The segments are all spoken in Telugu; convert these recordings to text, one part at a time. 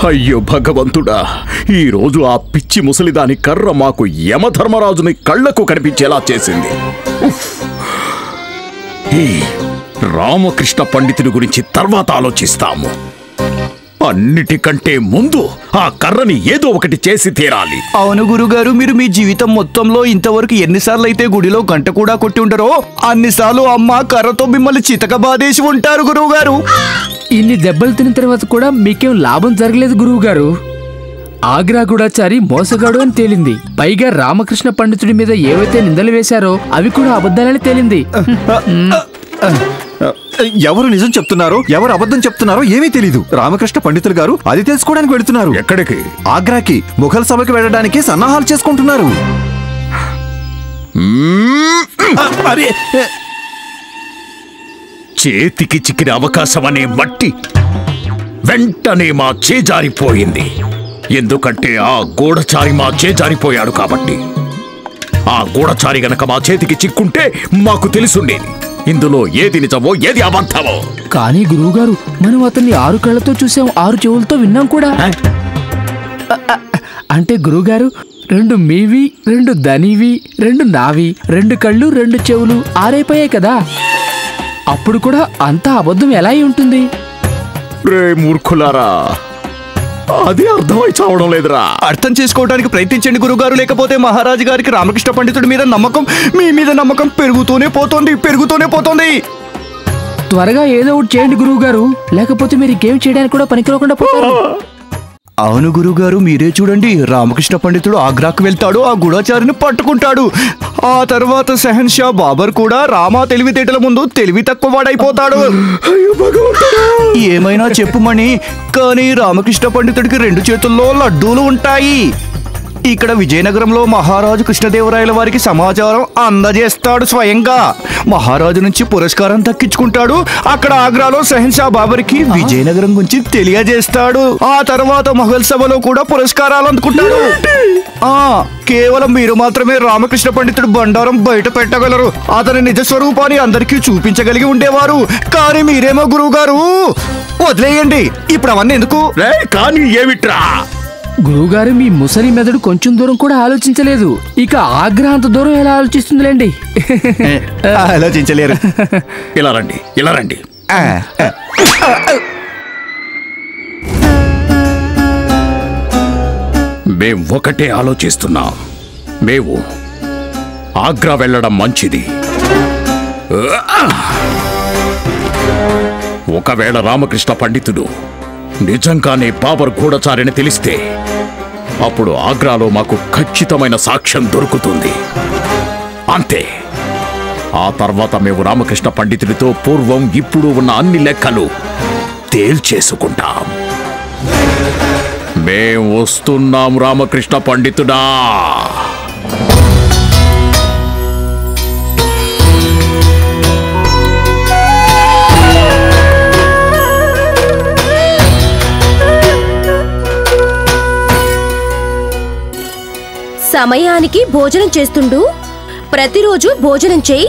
అయ్యో భగవంతుడా, ఈరోజు ఆ పిచ్చి ముసలిదాని కర్ర మాకు యమధర్మరాజుని కళ్లకు కనిపించేలా చేసింది. ఈ రామకృష్ణ పండితుడి గురించి తర్వాత ఆలోచిస్తాము. అన్నిటికంటే ముందు ఆ కర్రని ఏదో ఒకటి చేసి తీరాలి. అవును గురుగారు, మీరు మీ జీవితం మొత్తంలో ఇంతవరకు ఎన్నిసార్లు అయితే గుడిలో గంట కూడా కొట్టి ఉంటారో అన్నిసార్లు అమ్మ కర్రతో మిమ్మల్ని చితక బాధేసి ఉంటారు గురువుగారు. ఇన్ని దెబ్బలు తిన్న తర్వాత కూడా మీకేం లాభం జరగలేదు గురువుగారు. ఆగ్రా గూఢచారి మోసగాడు అని తేలింది. పైగా రామకృష్ణ పండితుడి మీద ఏవైతే నిందలు వేశారో అవి కూడా అబద్ధాలని తేలింది. ఎవరు నిజం చెప్తున్నారో ఎవరు అబద్ధం చెప్తున్నారో ఏమీ తెలీదు. రామకృష్ణ పండితులు గారు అది తెలుసుకోవడానికి వెళుతున్నారు. ఎక్కడికి? ఆగ్రాకి. ముఘల్ సభకి వెళ్ళడానికి సన్నాహాలు చేసుకుంటున్నారు. చేతికి చిక్కిన అవకాశం అనే మట్టి వెంటనే మా చేజారిపోయింది. ఎందుకంటే ఆ గూఢచారి మా చేజారిపోయాడు కాబట్టి. ఆ గూఢచారి గనక మా చేతికి చిక్కుంటే మాకు తెలుసుండేది ఇందులో ఏది నిజమో ఏది అబద్ధమో. కానీ గురువుగారు, మనం అతన్ని 6 కళ్ళతో చూసాం, 6 చెవులతో విన్నాం కూడా. అంటే గురువుగారు, 2 మీవి, 2 ధనివి, 2 నావి, 2 కళ్ళు, 2 చెవులు 6 అయిపోయాయి కదా. అప్పుడు కూడా అంతా అబద్ధం ఎలా అయి ఉంటుంది? రే మూర్ఖులారా, అది అర్థమై చావడం లేదురా. అర్థం చేసుకోవడానికి ప్రయత్నించండి గురుగారు, లేకపోతే మహారాజు గారికి రామకృష్ణ పండితుడి మీద నమ్మకం, మీ మీద నమ్మకం పెరుగుతూనే పోతోంది. త్వరగా ఏదో ఒకటి చేయండి గురువుగారు, లేకపోతే మీరు గేమ్ చేయడానికి కూడా పనికిరాకుండా పోతారు. అవును గురుగారు, మీరే చూడండి. రామకృష్ణ పండితుడు ఆగ్రాకు వెళ్తాడు, ఆ గూఢచారిని పట్టుకుంటాడు. ఆ తర్వాత షహన్షా బాబర్ కూడా రామా తెలివితేటల ముందు తెలివి తక్కువ వాడైపోతాడు. ఏమైనా చెప్పుమని. కానీ రామకృష్ణ పండితుడికి 2 చేతుల్లో లడ్డూలు ఉంటాయి. ఇక్కడ విజయనగరంలో మహారాజు కృష్ణదేవరాయల వారికి సమాచారం అందజేస్తాడు స్వయంగా. మహారాజు నుంచి పురస్కారం దక్కించుకుంటాడు. అక్కడ ఆగ్రాలో షహన్షా బాబర్కి విజయనగరం గురించి తెలియజేస్తాడు. ఆ తర్వాత మొఘల్ సభలో కూడా పురస్కారాలు అందుకుంటాడు. కేవలం మీరు మాత్రమే రామకృష్ణ పండితుడు బండారం బయట పెట్టగలరు. అతని నిజ స్వరూపాన్ని అందరికీ చూపించగలిగి ఉండేవారు. కానీ మీరేమో గురువు గారు వదిలేయండి, ఇప్పుడు అవన్నీ ఎందుకు. కానీ ఏమిట్రా గురువుగారు, మీ ముసలి మెదడు కొంచెం దూరం కూడా ఆలోచించలేదు. ఇక ఆగ్రా అంత దూరం ఎలా ఆలోచిస్తుందిలేండి. ఆలోచించలేరు. ఇలా రండి. మేం ఒకటే ఆలోచిస్తున్నాం. మేము ఆగ్రా వెళ్ళడం మంచిది. ఒకవేళ రామకృష్ణ పండితుడు నిజంగానే బాబర్ గూఢచారిని తెలిస్తే అప్పుడు ఆగ్రాలో మాకు ఖచ్చితమైన సాక్ష్యం దొరుకుతుంది. అంతే. ఆ తర్వాత మేము రామకృష్ణ పండితుడితో పూర్వం ఇప్పుడు ఉన్న అన్ని లెక్కలు తేల్చేసుకుంటాం. మేం వస్తున్నాం రామకృష్ణ పండితుడా. సమయానికి భోజనం చేస్తుండు. ప్రతిరోజు భోజనం చేయి.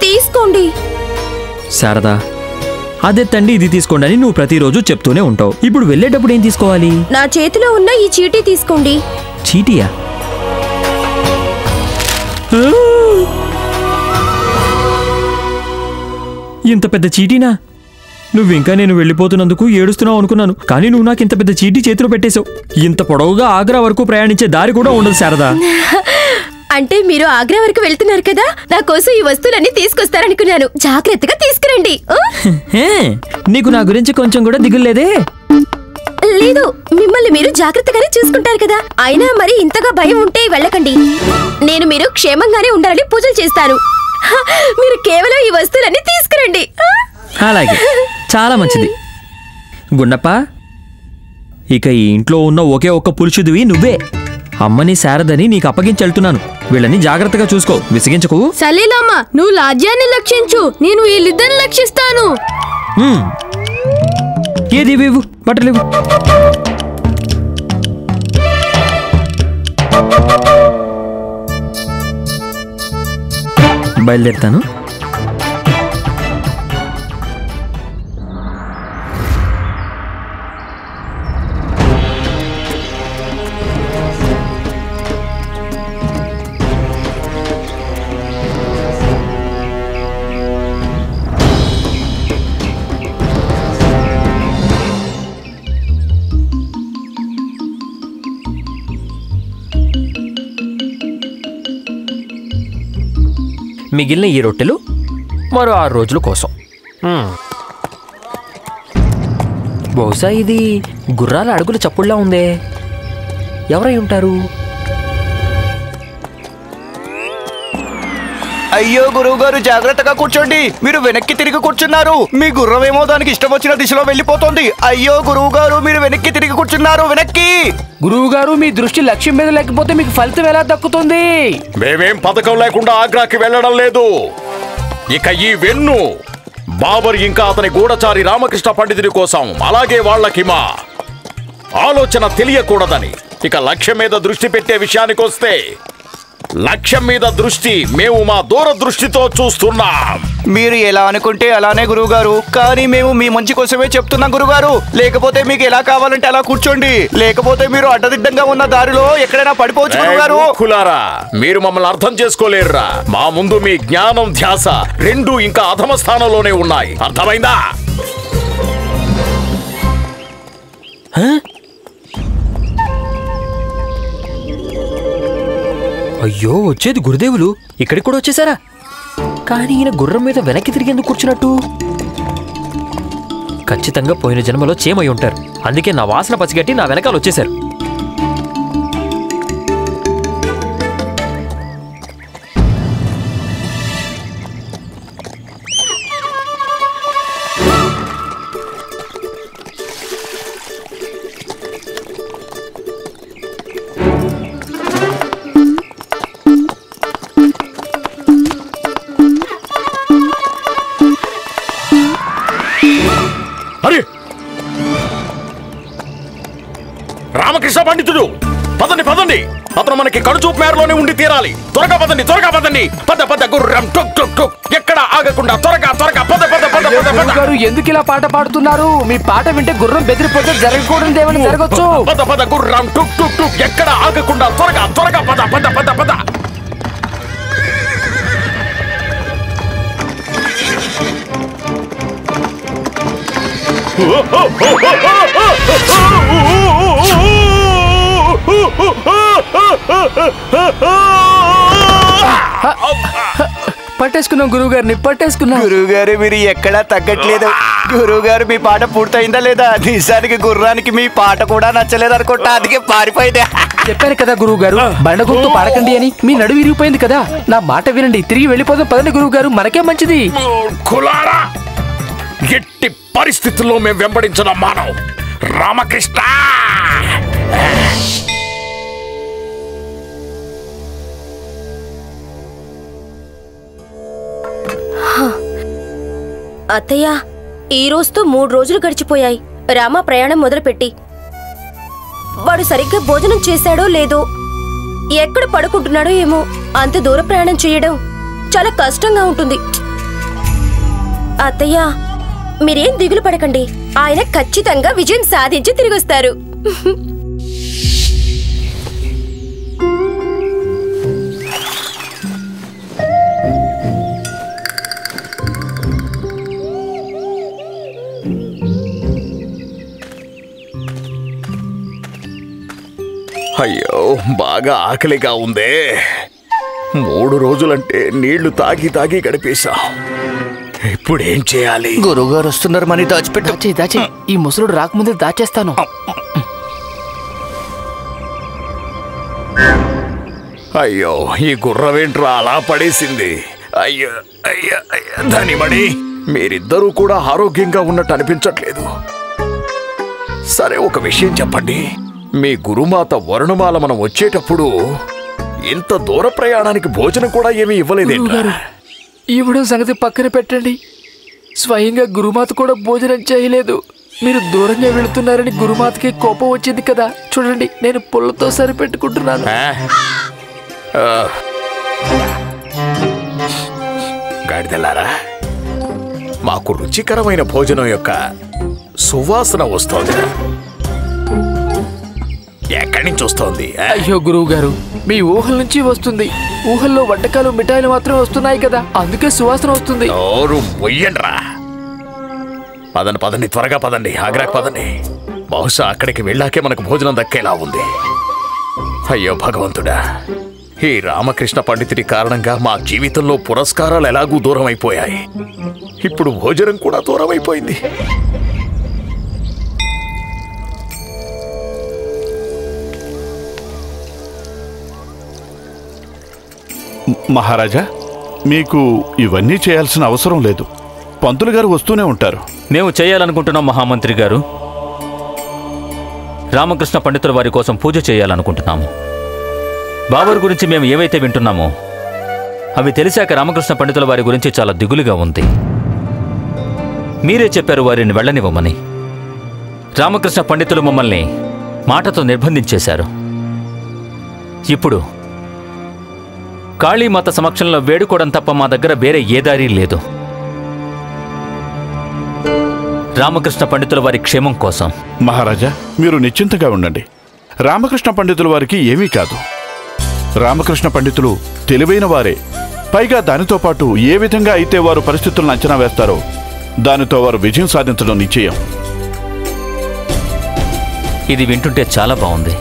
తీసుకోండి. శారదా, అదెత్తండి ఇది తీసుకోండి అని నువ్వు ప్రతిరోజు చెప్తూనే ఉంటావు. ఇప్పుడు వెళ్ళేటప్పుడు ఏం తీసుకోవాలి? నా చేతిలో ఉన్న ఈ చీటీ తీసుకోండి. చీటీయా? ఇంత పెద్ద చీటీనా? నువ్వింకా నేను వెళ్ళిపోతున్నందుకు ఏడుస్తున్నావు అనుకున్నాను, కానీ నువ్వు నాకు ఇంత పెద్ద చీటీ చేతిలో పెట్టేశావు. ఇంత పొడవుగా ఆగ్రా వరకు ప్రయాణించే దారి కూడా ఉండదు శారదా. అంటే మీరు ఆగ్రా వరకు వెళ్తున్నారు కదా, నా కోసం ఈ వస్తువులన్నీ తీసుకొస్తారనుకున్నాను. జాగ్రత్తగా తీసుకురండి. నీకు నా గురించి కొంచెం కూడా దిగులేదే? లేదు, మిమ్మల్ని మీరు జాగ్రత్తగానే చూసుకుంటారు కదా. అయినా మరి ఇంతగా భయం ఉంటే వెళ్ళకండి. నేను మీరు క్షేమంగానే ఉండాలని పూజలు చేస్తాను. మీరు కేవలం ఈ వస్తువులన్నీ తీసుకురండి. అలాగే, చాలా మంచిది. గుండప్ప, ఇక ఈ ఇంట్లో ఉన్న ఒకే ఒక్క పురుషుడివి నువ్వే. అమ్మని శారదని నీకు అప్పగించెళ్తున్నాను. వీళ్ళని జాగ్రత్తగా చూసుకో, విసిగించకు. సలీలమ్మ, నువ్వు లాజ్యాన్ని లక్షించు, నేను వీళ్ళిద్దరిని లక్షిస్తాను. ఏది ఇవ్వు, బట్టలు ఇవ్వు. బయలుదేరుతాను. మిగిలిన ఈ రొట్టెలు మరో 6 రోజుల కోసం. బహుశా ఇది గుర్రాల అడుగుల చప్పుడులా ఉందే. ఎవరై ఉంటారు? అయ్యో గురువుగారు, జాగ్రత్తగా కూర్చోండి. మీరు వెనక్కి తిరిగి కూర్చున్నారు. మీ గుర్రమేమో దానికి ఇష్టం వచ్చిన దిశలో వెళ్ళిపోతుంది. అయ్యో గురువుగారు, మీరు వెనక్కి తిరిగి కూర్చున్నారు. వెనక్కి. గురువుగారు, మీ దృష్టి లక్ష్యం మీద లేకపోతే మీకు ఫలితం ఎలా దక్కుతుంది? మేమేం పథకం లేకుండా ఆగ్రాకి వెళ్ళడం లేదు. ఇక ఈ వెన్ను బాబర్ ఇంకా అతని గూఢచారి రామకృష్ణ పండితుడి కోసం, అలాగే వాళ్ళకి మా ఆలోచన తెలియకూడదని. ఇక లక్ష్యం మీద దృష్టి పెట్టే విషయానికి వస్తే, లక్ష్యం మీద దృష్టి మేము మా దూరదృష్టితో చూస్తున్నాం. మీరు ఎలా అనుకుంటే అలానే గురువుగారు, కానీ మేము మీ మంచి కోసమే చెప్తున్నాం గురువుగారు. లేకపోతే మీకు ఎలా కావాలంటే అలా కూర్చోండి. లేకపోతే మీరు అడ్డదిడ్డంగా ఉన్న దారిలో ఎక్కడైనా పడిపోవచ్చు గురువుగారు. మూర్ఖులారా, మీరు మమ్మల్ని అర్థం చేసుకోలేరురా. మా ముందు మీ జ్ఞానం, ధ్యాస రెండు ఇంకా అధమ స్థానంలోనే ఉన్నాయి. అర్థమైందా? అయ్యో, వచ్చేది గురుదేవులు. ఇక్కడికి కూడా వచ్చేసారా? కానీ ఈయన గుర్రం మీద వెనక్కి తిరిగి ఎందుకు కూర్చున్నట్టు? ఖచ్చితంగా పోయిన జన్మలో చేమై ఉంటారు. అందుకే నా వాసన పసిగట్టి నా వెనకాల వచ్చేశారు. రామకృష్ణ పండితుడు, పదండి పదండి. అతను మనకి కడుచూపు మేరలోనే ఉండి తీరాలి. త్వరగా పదండి, త్వరగా పదండి. పద పద గుర్రం టుక్ టుక్ టుక్. ఎక్కడ ఆగకుండా త్వరగా త్వరగా పద పద పద పద పద. గురువుగారు, ఎందుకు ఇలా పాట పాడుతున్నారు? మీ పాట వింటే గుర్రం బెదిరిపోతే జరగకూడదు ఏమైనా జరగచ్చు. పద పద గుర్రం టుక్ టుక్ టుక్. ఎక్కడ ఆగకుండా త్వరగా త్వరగా పద పద పద పద. పట్టేసుకున్నాం గురువుగారిని, పట్టేసుకున్నాం. గురువుగారు, మీరు ఎక్కడా తగ్గట్లేదు. గురువుగారు, మీ పాట పూర్తయిందా లేదా? నిజానికి గుర్రానికి మీ పాట కూడా నచ్చలేదు అనుకుంటా, అందుకే పారిపోయింది. చెప్పాను కదా గురువుగారు, బండగుర్తు పాడకండి అని. మీ నడుము విరిగిపోయింది కదా. నా మాట వినండి, తిరిగి వెళ్ళిపోదాం పదండి గురువుగారు, మనకే మంచిది. కులారా, ఎట్టి పరిస్థితుల్లో మేము వెంబడించడం మానవు. రామకృష్ణ, అత్తయ్య, ఈ రోజుతో 3 రోజులు గడిచిపోయాయి. రామ ప్రయాణం మొదలుపెట్టి. వాడు సరిగ్గా భోజనం చేశాడో లేదో, ఎక్కడ పడుకుంటున్నాడో ఏమో. అంత దూర ప్రయాణం చేయడం చాలా కష్టంగా ఉంటుంది. అత్తయ్య, మీరేం దిగులు పడకండి. ఆయన ఖచ్చితంగా విజయం సాధించి తిరిగొస్తారు. అయ్యో, బాగా ఆకలిగా ఉందే. 3 రోజులంటే నీళ్లు తాగి తాగి గడిపేశాం. ఇప్పుడేం చేయాలి? గురువుగారు వస్తున్నారు, మనీ దాచిపెట్టు. దాచి ఈ ముసలుడు రాకముందే దాచేస్తాను. అయ్యో, ఈ గుర్రమేంట్రా అలా పడేసింది? అయ్యో అయ్యో అయ్యో. ధనిమణి, మీరిద్దరూ కూడా ఆరోగ్యంగా ఉన్నట్టు అనిపించట్లేదు. సరే, ఒక విషయం చెప్పండి. మీ గురుమాత వరుణమాల మనం వచ్చేటప్పుడు ఇంత దూర ప్రయాణానికి భోజనం కూడా ఏమీ ఇవ్వలేదేంట్రా? ఇవ్వడం సంగతి పక్కన పెట్టండి. స్వయంగా గురుమాత కూడా భోజనం చేయలేదు. మీరు దూరంగా వెళుతున్నారని గురుమాతకి కోపం వచ్చింది కదా. చూడండి, నేను పుల్లతో సరిపెట్టుకుంటున్నాను. గాడిదెల్లారా, మాకు రుచికరమైన భోజనం యొక్క సువాసన వస్తోంది. ఎక్కడి నుంచి వస్తోంది? అయ్యో గురువు గారు, మీ ఊహల నుంచి వస్తుంది. ఊహల్లో వంటకాలు మిఠాయిలు మాత్రం వస్తున్నాయి కదా, అందుకే సువాసన వస్తుంది. నోరు మొయ్యండ్రా. పదండి పదండి, త్వరగా పదండి, ఆగ్రాకు పదండి. బహుశా అక్కడికి వెళ్ళాకే మనకు భోజనం దక్కేలా ఉంది. అయ్యో భగవంతుడా, ఈ రామకృష్ణ పండితుడి కారణంగా మా జీవితంలో పురస్కారాలు ఎలాగూ దూరం అయిపోయాయి. ఇప్పుడు భోజనం కూడా దూరం అయిపోయింది. మహారాజా, మీకు ఇవన్నీ చేయాల్సిన అవసరం లేదు. పంతులు గారు వస్తూనే ఉంటారు. మేము చేయాలనుకుంటున్నాం మహామంత్రి గారు. రామకృష్ణ పండితుల వారి కోసం పూజ చేయాలనుకుంటున్నాము. బాబర్ గురించి మేము ఏవైతే వింటున్నామో అవి తెలిసాక రామకృష్ణ పండితుల వారి గురించి చాలా దిగులుగా ఉంది. మీరే చెప్పారు వారిని వెళ్ళనివ్వమని. రామకృష్ణ పండితులు మమ్మల్ని మాటతో నిర్బంధించేశారు. ఇప్పుడు కాళీమాత సమక్షంలో వేడుకోవడం తప్ప మా దగ్గర వేరే ఏ దారి లేదు. రామకృష్ణ పండితుల వారి క్షేమం కోసం. మహారాజా, మీరు నిశ్చింతగా ఉండండి. రామకృష్ణ పండితుల వారికి ఏమీ కాదు. రామకృష్ణ పండితులు తెలివైన వారే. పైగా దానితో పాటు ఏ విధంగా అయితే వారు పరిస్థితులను అంచనా వేస్తారో దానితో వారు విజయం సాధించడం నిశ్చయం. ఇది వింటుంటే చాలా బాగుంది.